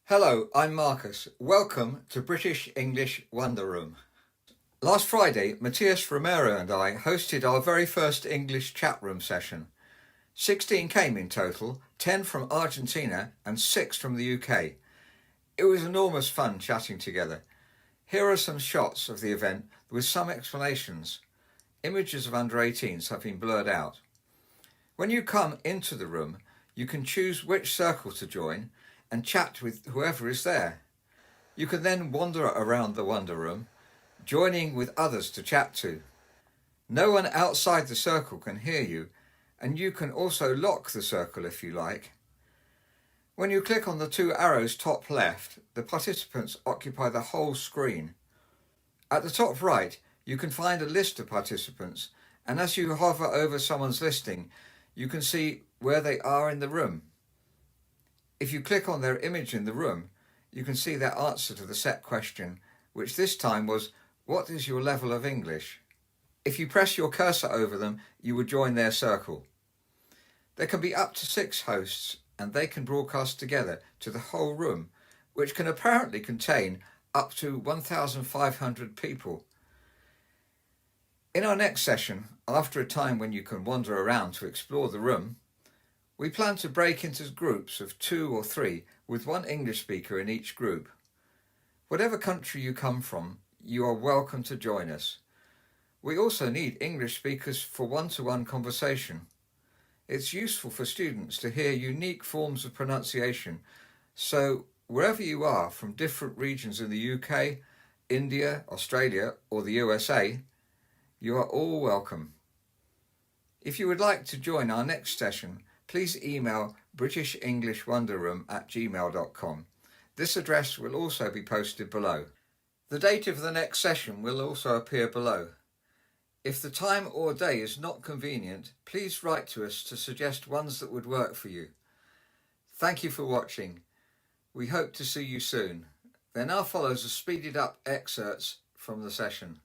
Hello, I'm Marcus. Welcome to British English Wonder Room. Last Friday, Matias, Romero and I hosted our very first English Chatroom session. 16 came in total, 10 from Argentina and 6 from the UK. It was enormous fun chatting together. Here are some shots of the event with some explanations. Images of under 18s have been blurred out. When you come into the room, you can choose which circle to join and chat with whoever is there. You can then wander around the Wonder Room, joining with others to chat to. No one outside the circle can hear you, and you can also lock the circle if you like. When you click on the 2 arrows top left, the participants occupy the whole screen. At the top right, you can find a list of participants, and as you hover over someone's listing, you can see where they are in the room. If you click on their image in the room, you can see their answer to the set question, which this time was, "What is your level of English?" If you press your cursor over them, you will join their circle. There can be up to 6 hosts, and they can broadcast together to the whole room, which can apparently contain up to 1,500 people. In our next session, after a time when you can wander around to explore the room, we plan to break into groups of 2 or 3 with 1 English speaker in each group. Whatever country you come from, you are welcome to join us. We also need English speakers for one-to-one conversation. It's useful for students to hear unique forms of pronunciation, so wherever you are from different regions in the UK, India, Australia or the USA, you are all welcome. If you would like to join our next session, please email britishenglishwonderroom@gmail.com. This address will also be posted below. The date of the next session will also appear below. If the time or day is not convenient, please write to us to suggest ones that would work for you. Thank you for watching. We hope to see you soon. There now follows a speeded up excerpts from the session.